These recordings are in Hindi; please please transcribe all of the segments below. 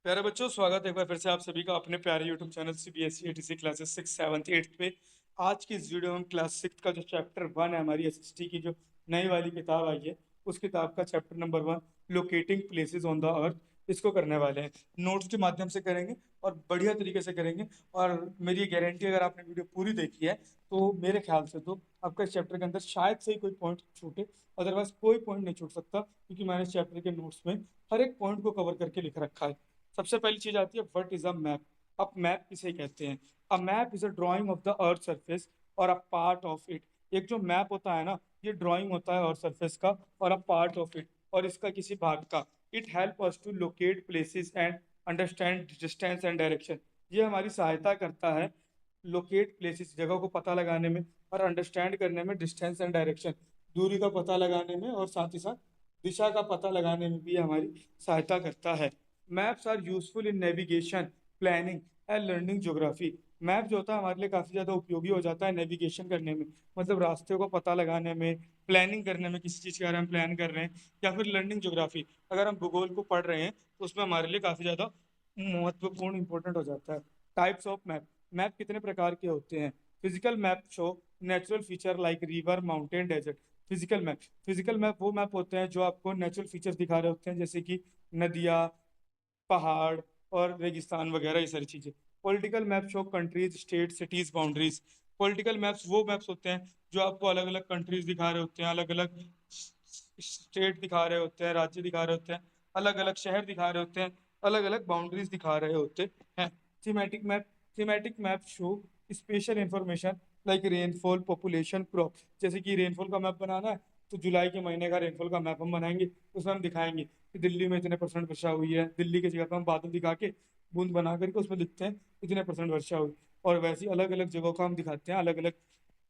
प्यारे बच्चों, स्वागत है एक बार फिर से आप सभी का अपने प्यारे YouTube channel CBSE ATC classes 6, 7, 8 पे। आज की इस वीडियो में हम क्लास 6 का जो चैप्टर 1 है, हमारी एसएसटी की जो नई वाली किताब आई है, उस किताब का chapter number 1, locating places on the earth, इसको करने वाले हैं। नोट्स के माध्यम से करेंगे और बढ़िया तरीके से करेंगे। और मेरी गारंटी, अगर आपने वीडियो पूरी देखी है तो मेरे ख्याल से तो आपका इस चैप्टर के अंदर शायद से ही कोई पॉइंट छूटे। अदरवाइज कोई पॉइंट नहीं छूट सकता, क्योंकि मैंने इस चैप्टर के नोट्स में हर एक पॉइंट को कवर करके लिख रखा है। सबसे पहली चीज आती है, व्हाट इज अ मैप। अब मैप किसे कहते हैं? A map is a drying of the earth surface और अ पार्ट ऑफ इट। एक जो मैप होता है ना, ये ड्राइंग होता है अर्थ सरफेस का और अ पार्ट ऑफ इट, और इसका किसी भाग का। It help us to locate places and understand distance and direction. ये हमारी सहायता करता है लोकेट प्लेसेस, जगह को पता लगाने में, और अंडरस्टैंड करने में डिस्टेंस एंड डायरेक्शन, दूरी का पता लगाने में, और साथ ही साथ दिशा का पता लगाने में भी हमारी सहायता करता है। Maps are useful in navigation, planning and learning geography. Map जो होता है हमारे लिए काफ़ी ज़्यादा उपयोगी हो जाता है नेविगेशन करने में, मतलब रास्ते को पता लगाने में, प्लानिंग करने में, किसी चीज़ के बारे में प्लान कर रहे हैं, या फिर लर्निंग ज्योग्राफी, अगर हम भूगोल को पढ़ रहे हैं तो उसमें हमारे लिए काफ़ी ज़्यादा महत्वपूर्ण इंपॉर्टेंट हो जाता है। Types of map. मैप कितने प्रकार के होते हैं? Physical map show natural feature like river, mountain, desert. Physical map वो मैप होते हैं जो आपको नेचुरल फीचर्स दिखा रहे होते हैं, जैसे कि नदियाँ, पहाड़ और रेगिस्तान वगैरह, ये सारी चीजें। Political map show countries, state, cities, boundaries. Political maps वो मैप्स होते हैं जो आपको अलग अलग कंट्रीज दिखा रहे होते हैं, अलग अलग स्टेट दिखा रहे होते हैं, राज्य दिखा रहे होते हैं, अलग अलग शहर दिखा रहे होते हैं, अलग अलग बाउंड्रीज दिखा रहे होते हैं। Thematic map show special information like rainfall, population, crop. जैसे कि रेनफॉल का मैप बनाना है तो जुलाई के महीने का रेनफॉल का मैप हम बनाएंगे, उसमें हम दिखाएंगे कि दिल्ली में इतने परसेंट वर्षा हुई है। दिल्ली की जगह पे हम बादल दिखा के बूंद बना करके उसमें लिखते हैं इतने परसेंट वर्षा हुई। और वैसे ही अलग अलग जगहों का हम दिखाते हैं अलग अलग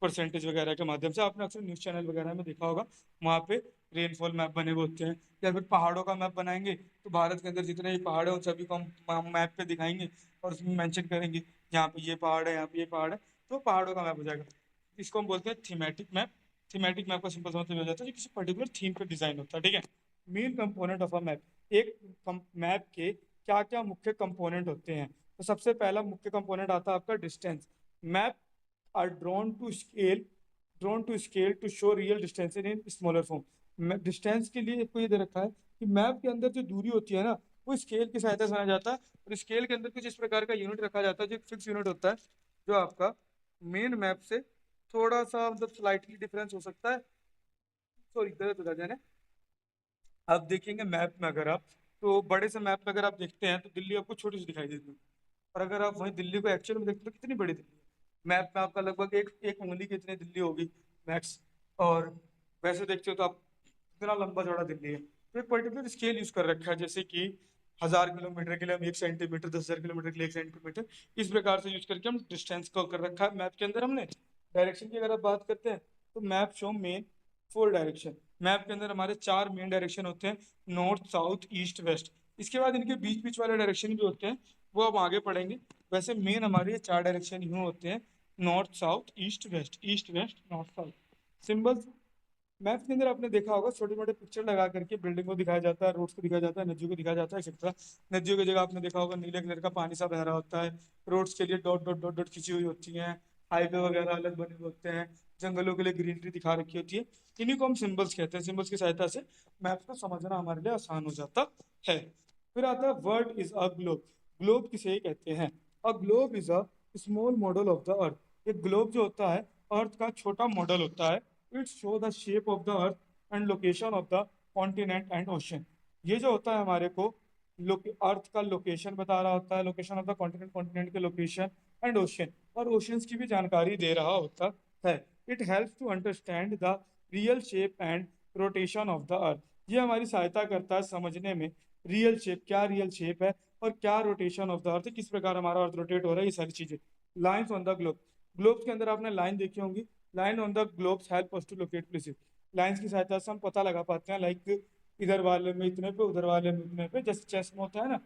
परसेंटेज वगैरह के माध्यम से। आपने अक्सर न्यूज़ चैनल वगैरह में देखा होगा, वहाँ पे रेनफॉल मैप बने हुए होते हैं। या फिर पहाड़ों का मैप बनाएंगे तो भारत के अंदर जितने भी पहाड़ हैं उन सभी को हम मैप पे दिखाएंगे, और उसमें मेंशन करेंगे यहाँ पे ये पहाड़ है, यहाँ पे ये पहाड़ है, तो पहाड़ों का मैप हो जाएगा। इसको हम बोलते हैं थीमेटिक मैप। थीमेटिक मैप का सिंपल सा मतलब हो जाता है जो किसी पर्टिकुलर थीम पे डिजाइन होता है, ठीक है। Main component of a map. एक मैप के क्या क्या मुख्य कंपोनेंट होते हैं? तो सबसे पहला मुख्य कंपोनेंट आता है आपका distance. Map are drawn to scale to show real distance in smaller form. Distance के लिए कोई दे रखा है कि मैप के अंदर जो दूरी होती है ना, वो स्केल की सहायता से बनाया जाता है। और स्केल के अंदर कुछ इस प्रकार का यूनिट रखा जाता है जो फिक्स यूनिट होता है, जो आपका मेन मैप से थोड़ा सा मतलब स्लाइटली डिफरेंस हो सकता है। सॉरी, गलत बता दिया। आप देखेंगे मैप में, अगर आप तो बड़े से मैप में अगर आप देखते हैं तो दिल्ली आपको छोटी सी दिखाई देती है। और अगर आप वहीं दिल्ली को एक्चुअल में देखते हैं तो कितनी बड़ी दिल्ली है। मैप में आपका लगभग एक एक उंगली की इतनी दिल्ली होगी मैक्स। और वैसे देखते हो तो आप कितना लंबा चौड़ा दिल्ली है। तो एक पर्टिकुलर स्केल यूज कर रखा है, जैसे कि 1,000 किलोमीटर के लिए हम 1 सेंटीमीटर, 10,000 किलोमीटर के लिए 1 सेंटीमीटर, इस प्रकार से यूज करके हम डिस्टेंस को कर रखा है मैप के अंदर हमने। डायरेक्शन की अगर आप बात करते हैं तो map show main 4 direction. Map के अंदर हमारे 4 मेन डायरेक्शन होते हैं, नॉर्थ, साउथ, ईस्ट, वेस्ट। इसके बाद इनके बीच बीच वाले डायरेक्शन भी होते हैं, वो हम आगे पढ़ेंगे। वैसे मेन हमारे ये 4 डायरेक्शन यूं होते हैं, north, south, east, west, east, west, north, south. Symbols. Map के अंदर आपने देखा होगा छोटे मोटे पिक्चर लगा करके बिल्डिंग को दिखाया जाता है, रोड्स को दिखाया जाता है, नदियों को दिखाया जाता है, एक्सेट्रा। नदियों की जगह आपने देखा होगा नीले कलर का पानी सा बह रहा होता है। रोड्स के लिए डॉट डॉट डॉट डॉट खींची हुई होती हैं। हाईवे वगैरह अलग बने हुए होते हैं। जंगलों के लिए ग्रीनरी दिखा रखी होती है। इन्हीं को हम सिंबल्स कहते हैं। सिंबल्स की सहायता से मैप्स को समझना हमारे लिए आसान हो जाता है। फिर आता है word is a globe. Globe किसे कहते हैं? A globe is a small model of the अर्थ। एक ग्लोब जो होता है अर्थ का छोटा मॉडल होता है। It show the shape of the earth and location of the continent and ocean. ये जो होता है हमारे को अर्थ का लोकेशन बता रहा होता है, location of the continent, continent के लोकेशन, एंड ओशन, और ओशंस की भी जानकारी दे रहा होता है। It helps to understand the real shape and rotation of the earth. ये हमारी सहायता करता है समझने में रियल शेप, क्या रियल शेप है, और क्या रोटेशन ऑफ द अर्थ, किस प्रकार हमारा अर्थ रोटेट हो रहा है, ये सारी चीजें। Lines on the globe. Globe के अंदर आपने लाइन देखी होंगी। Line on the globes help us to locate places. Lines की सहायता से हम पता लगा पाते हैं, लाइक इधर वाले में इतने पे, उधर वाले में इतने पे, जैसे चेस में होता है ना,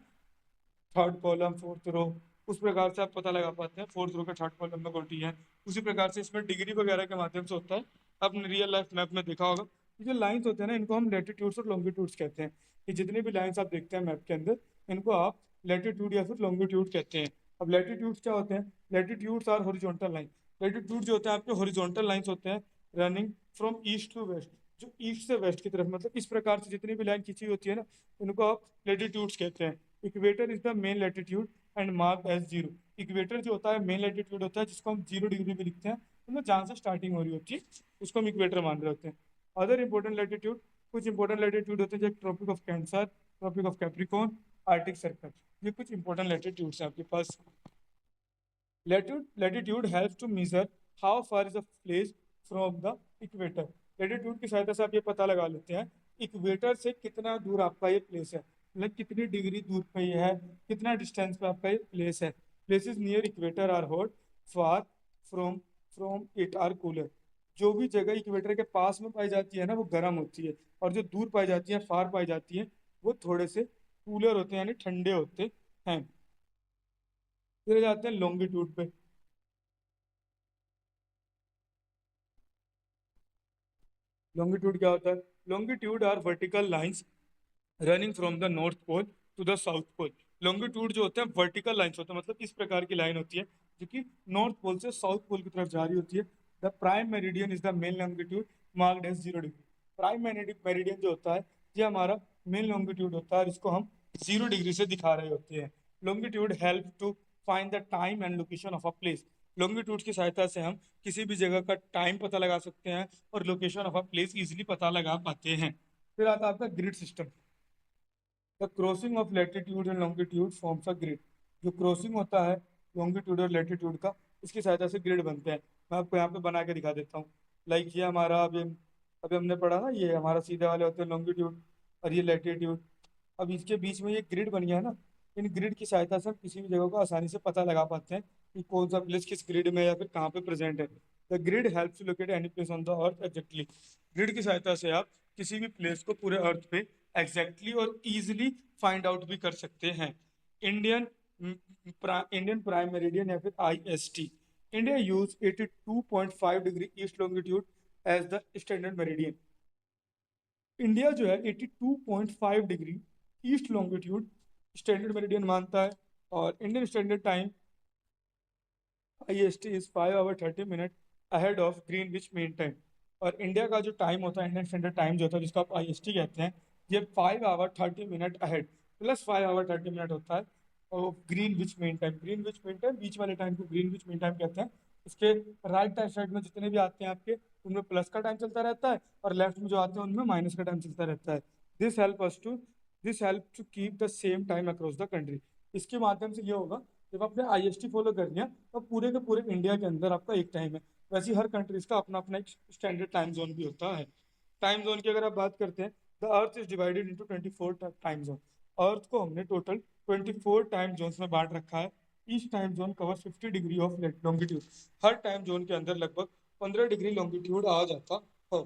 थर्ड कॉलम, फोर्थ रो, उस प्रकार से आप पता लगा पाते हैं फोर्थ रो के थर्ड कॉलम में कौटी है। उसी प्रकार से इसमें डिग्री वगैरह के माध्यम से होता है। आपने रियल लाइफ मैप में देखा होगा, ये जो लाइंस होते हैं ना, इनको हम लेटीट्यूड्स और लॉन्गिट्यूड्स कहते हैं। ये जितनी भी लाइंस आप देखते हैं मैप के अंदर, इनको आप लेटीट्यूड या फिर लॉन्गिट्यूड कहते हैं। अब लेटीट्यूड क्या होते हैं? Latitudes are horizontal line. Latitude जो होते हैं आपके हॉरिजॉन्टल लाइंस होते हैं running from east to west, जो ईस्ट से वेस्ट की तरफ, मतलब इस प्रकार से जितनी भी लाइन खींची होती है ना, उनको आप लेटीट्यूड्स कहते हैं। Equator is the main latitude and mark as zero. Equator जो होता है मेन लेटीट्यूड होता है, जिसको हम 0 डिग्री भी लिखते हैं, मतलब जहाँ से स्टार्टिंग हो रही होती है उसको हम इक्वेटर मान रहे होते हैं। अदर इंपॉर्टेंट लेटीट्यूड, कुछ इंपॉर्टेंट लेटीट्यूड होते हैं जैसे tropic of cancer, tropic of capricorn, arctic circle. ये कुछ इंपॉर्टेंट लेटीट्यूड्स हैं आपके पास। Latitude helps to measure how far is a place from the equator. Latitude की सहायता से आप ये पता लगा लेते हैं इक्वेटर से कितना दूर आपका ये प्लेस है, मतलब कितनी डिग्री दूर पे ये है, कितना डिस्टेंस पे आपका ये प्लेस है। Places near equator are hot, far from from it are cooler. जो भी जगह इक्वेटर के पास में पाई जाती है ना वो गर्म होती है, और जो दूर पाई जाती है, फार पाई जाती है, वो थोड़े से कूलर होते हैं, यानी ठंडे होते हैं। फिर जाते हैं लॉन्गिट्यूड पे। लॉन्गिट्यूड क्या होता है? Longitude are vertical lines running from the north pole to the south pole. Longitude जो होते हैं वर्टिकल लाइंस होते हैं, मतलब इस प्रकार की लाइन होती है जो कि नॉर्थ पोल से साउथ पोल की तरफ जा रही होती है। The prime meridian is the main longitude marked as 0 degree. Prime meridian जो होता है ये हमारा मेन लॉन्गिट्यूड होता है, इसको हम 0 डिग्री से दिखा रहे होते हैं। Longitude help to find the time and location of a place. Longitude की सहायता से हम किसी भी जगह का टाइम पता लगा सकते हैं और location of a place easily पता लगा पाते हैं। फिर आता है आपका grid system. The crossing of latitude and longitude forms a grid. जो क्रॉसिंग होता है लॉन्गिट्यूड और लैटिट्यूड का, इसकी सहायता से ग्रिड बनते हैं। मैं आपको यहाँ पे बना के दिखा देता हूँ। लाइक ये हमारा अभी अभी हमने पढ़ा ना, ये हमारा सीधे वाले होते हैं लॉन्गिट्यूड और ये लैटिट्यूड। अब इसके बीच में ये ग्रिड बन गया है ना, इन ग्रिड की सहायता से हम किसी भी जगह को आसानी से पता लगा पाते हैं कि कौन सा प्लेस किस ग्रिड में या फिर कहाँ पे प्रेजेंट है। The grid helps locate any place on the earth exactly. Grid की सहायता से आप किसी भी प्लेस को पूरे अर्थ पे एग्जैक्टली और इजीली फाइंड आउट भी कर सकते हैं। इंडियन इंडियन प्राइम मेरिडियन या फिर IST। India use 82.5 degree east longitude as the standard meridian. India जो है 82.5 degree east longitude standard meridian मानता है। और Indian standard time IST is 5 hours 30 minutes ahead of Greenwich mean time. और इंडिया का जो टाइम होता है, इंडियन स्टैंडर्ड टाइम जो होता है जिसको आप IST कहते हैं, ये 5 hours 30 minutes ahead plus 5 hours 30 minutes होता है। और Greenwich mean time, Greenwich mean time बीच वाले टाइम को ग्रीनविच मीन टाइम कहते हैं। इसके राइट साइड में जितने भी आते हैं आपके, उनमें प्लस का टाइम चलता रहता है, और लेफ्ट में जो आते हैं उनमें माइनस का टाइम चलता रहता है। This help us to this help to keep the same time across the country. इसके माध्यम से ये होगा, जब आपने IST फॉलो कर लिया तो पूरे के पूरे इंडिया के अंदर आपका एक टाइम है। वैसे ही हर कंट्रीज का अपना अपना एक स्टैंडर्ड टाइम जोन भी होता है। टाइम जोन की अगर आप बात करते हैं, the earth is divided into 24 time zone. Earth को हमने टोटल 24 टाइम जोन्स में बांट रखा है। Each time zone covers 50 degree of longitude. हर टाइम जोन के अंदर लगभग 15 डिग्री लॉन्गिट्यूड आ जाता है।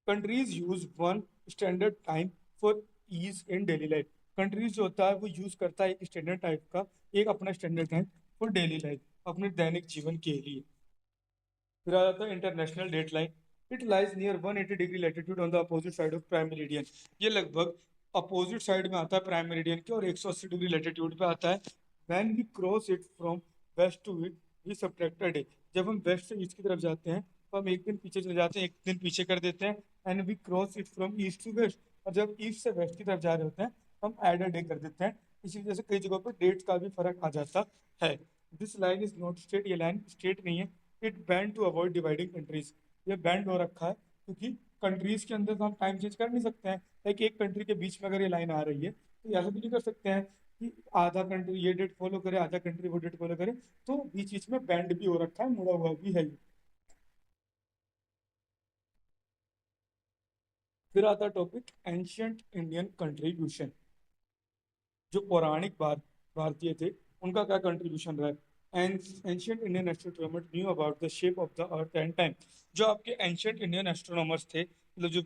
Countries use one standard time for ease in daily life. Countries जो होता है वो यूज करता है एक स्टैंडर्ड टाइप का, एक अपना standard time for daily life, अपने दैनिक जीवन के लिए। फिर आ जाता है international date line. It lies near 180 degree latitude on the opposite side of prime meridian. ये लगभग अपोजिट साइड में आता है प्राइम मेरिडियन के, और 180 डिग्री लैटिट्यूड पे आता है। When we cross it from west to east we subtract a day. जब हम वेस्ट से ईस्ट की तरफ जाते हैं तो हम एक दिन पीछे चले जाते हैं, एक दिन पीछे कर देते हैं। And we cross it from east to west. और जब ईस्ट से वेस्ट की तरफ जा रहे होते हैं हम एड अ डे कर देते हैं। इसी वजह से कई जगहों पर डेट्स का भी फर्क आ जाता है। This line is not straight. ये लाइन स्ट्रेट नहीं है। It bend to avoid dividing countries. ये बैंड हो रखा है क्योंकि कंट्रीज के अंदर तो हम टाइम चेंज कर नहीं सकते हैं। लाइक एक कंट्री के बीच में अगर ये लाइन आ रही है तो ऐसा भी नहीं कर सकते हैं कि आधा कंट्री ये डेट फॉलो करे, आधा कंट्री वो डेट फॉलो करे। तो बीच बीच में बैंड भी हो रखा है, मुड़ा हुआ भी है। फिर आता टॉपिक एंशियंट इंडियन कंट्रीब्यूशन। जो पौराणिक भारतीय थे उनका क्या कंट्रीब्यूशन रहा है। Ancient Indian astronomers knew about the shape of the earth and time. जो आपके एंशियंट इंडियन एस्ट्रोनॉमर्स थे, मतलब जो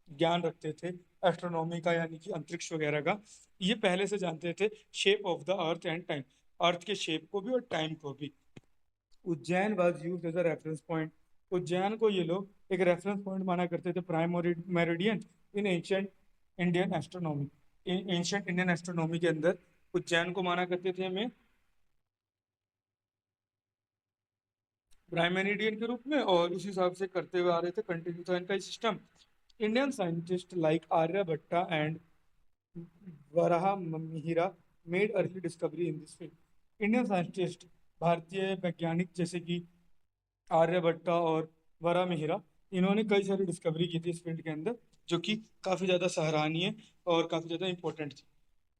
ज्ञान रखते थे एस्ट्रोनॉमी का, यानी कि अंतरिक्ष वगैरह का, ये पहले से जानते थे shape of the earth and time, earth के शेप को भी और टाइम को भी। Ujjain was used as a reference point Ujjain को ये लोग एक रेफरेंस पॉइंट माना करते थे, prime meridian in ancient Indian astronomy. Ancient Indian astronomy के अंदर उज्जैन को माना करते थे हमें प्राइम मेरिडियन के रूप में, और उस हिसाब से करते हुए आ रहे थे, कंटिन्यू था इनका system. Indian scientist like Aryabhatta and Varaha Mihira made early discovery in this field. Indian scientist, भारतीय वैज्ञानिक जैसे कि आर्यभट्टा और वरा मिहिरा, इन्होंने कई सारी डिस्कवरी की थी इस फील्ड के अंदर, जो कि काफ़ी ज़्यादा सराहनीय और काफ़ी ज़्यादा इंपॉर्टेंट थी।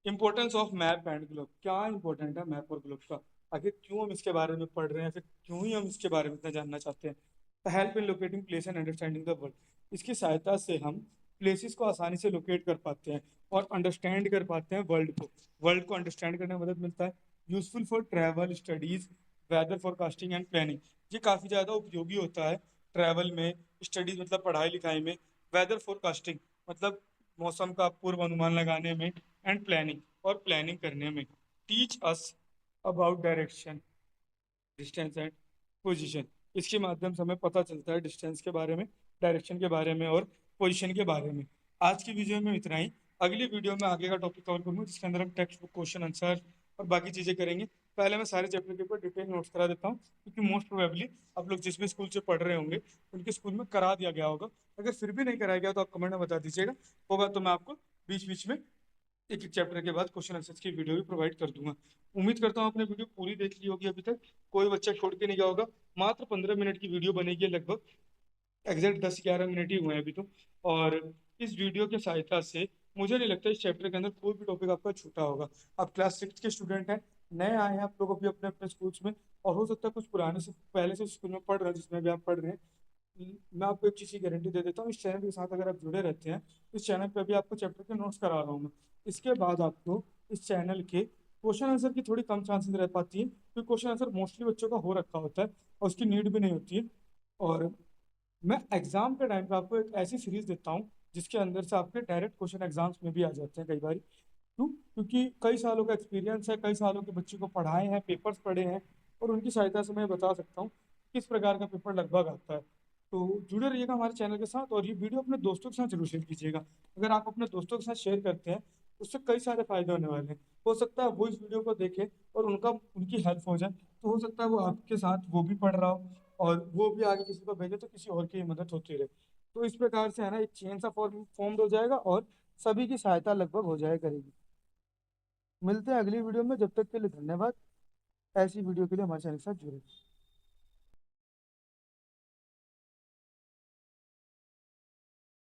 Importance of map and globe, क्या इंपॉर्टेंट है मैप और ग्लोब का, आखिर क्यों हम इसके बारे में पढ़ रहे हैं, फिर क्यों ही हम इसके बारे में इतना जानना चाहते हैं। Help in locating place and understanding the world, इसकी सहायता से हम प्लेसेस को आसानी से लोकेट कर पाते हैं और अंडरस्टैंड कर पाते हैं वर्ल्ड को अंडरस्टैंड करने में मदद मिलता है। Useful for travel studies, weather forecasting and planning, ये काफ़ी ज़्यादा उपयोगी होता है ट्रैवल में, स्टडीज मतलब पढ़ाई लिखाई में, वेदर फोरकास्टिंग मतलब मौसम का पूर्व अनुमान लगाने में, एंड प्लानिंग और प्लानिंग करने में। Teach us about direction, distance and position, इसके माध्यम से हमें पता चलता है डिस्टेंस के बारे में, डायरेक्शन के बारे में और पोजीशन के बारे में। आज की वीडियो में इतना ही। अगली वीडियो में आगे का टॉपिक कवर करूंगा जिसके अंदर हम टेक्स्ट बुक क्वेश्चन आंसर और बाकी चीज़ें करेंगे। पहले मैं सारे चैप्टर के ऊपर डिटेल नोट्स करा देता हूँ, क्योंकि मोस्ट प्रोबेबली आप लोग जिस भी स्कूल से पढ़ रहे होंगे उनके स्कूल में करा दिया गया होगा। अगर फिर भी नहीं कराया गया तो आप कमेंट में बता दीजिएगा, होगा तो मैं आपको बीच बीच में एक एक चैप्टर के बाद क्वेश्चन आंसर्स की वीडियो भी प्रोवाइड कर दूंगा। उम्मीद करता हूँ आपने वीडियो पूरी देख ली होगी अभी तक, कोई बच्चा छोड़ के नहीं गया होगा। मात्र 15 मिनट की वीडियो बनेगी लगभग, एग्जैक्ट 10-11 मिनट ही हुए हैं अभी तो। और इस वीडियो की सहायता से मुझे नहीं लगता इस चैप्टर के अंदर कोई भी टॉपिक आपका छूटा होगा। आप क्लास 6 के स्टूडेंट हैं, नए आए हैं आप लोग अभी अपने अपने स्कूल्स में, और हो सकता है कुछ पुराने से पहले से स्कूल में पढ़ रहे हैं जिसमें भी आप पढ़ रहे हैं। मैं आपको एक चीज़ की गारंटी दे देता हूँ, इस चैनल के साथ अगर आप जुड़े रहते हैं, इस चैनल पे भी आपको चैप्टर के नोट्स करा रहा हूँ मैं। इसके बाद आपको इस चैनल के क्वेश्चन आंसर की थोड़ी कम चांसेस रह पाती है, क्योंकि क्वेश्चन आंसर मोस्टली बच्चों का हो रखा होता है और उसकी नीड भी नहीं होती है। और मैं एग्जाम के टाइम पे आपको एक ऐसी सीरीज देता हूँ जिसके अंदर से आपके डायरेक्ट क्वेश्चन एग्जाम्स में भी आ जाते हैं कई बार। क्यों? क्योंकि कई सालों का एक्सपीरियंस है, कई सालों के बच्चे को पढ़ाए हैं, पेपर्स पढ़े हैं, और उनकी सहायता से मैं बता सकता हूँ किस प्रकार का पेपर लगभग आता है। तो जुड़े रहिएगा हमारे चैनल के साथ, और ये वीडियो अपने दोस्तों के साथ जरूर शेयर कीजिएगा। अगर आप अपने दोस्तों के साथ शेयर करते हैं उससे कई सारे फायदे होने वाले हैं। हो सकता है वो इस वीडियो को देखे और उनकी हेल्प हो जाए, तो हो सकता है वो आपके साथ वो भी पढ़ रहा हो और वो भी आगे किसी को भेजे तो किसी और की मदद होती रहे। तो इस प्रकार से है ना, एक चेन सा फॉर्म हो जाएगा और सभी की सहायता लगभग हो जाए करेगी। मिलते हैं अगली वीडियो में, जब तक के लिए धन्यवाद। ऐसी वीडियो के लिए हमारे चैनल के साथ जुड़े।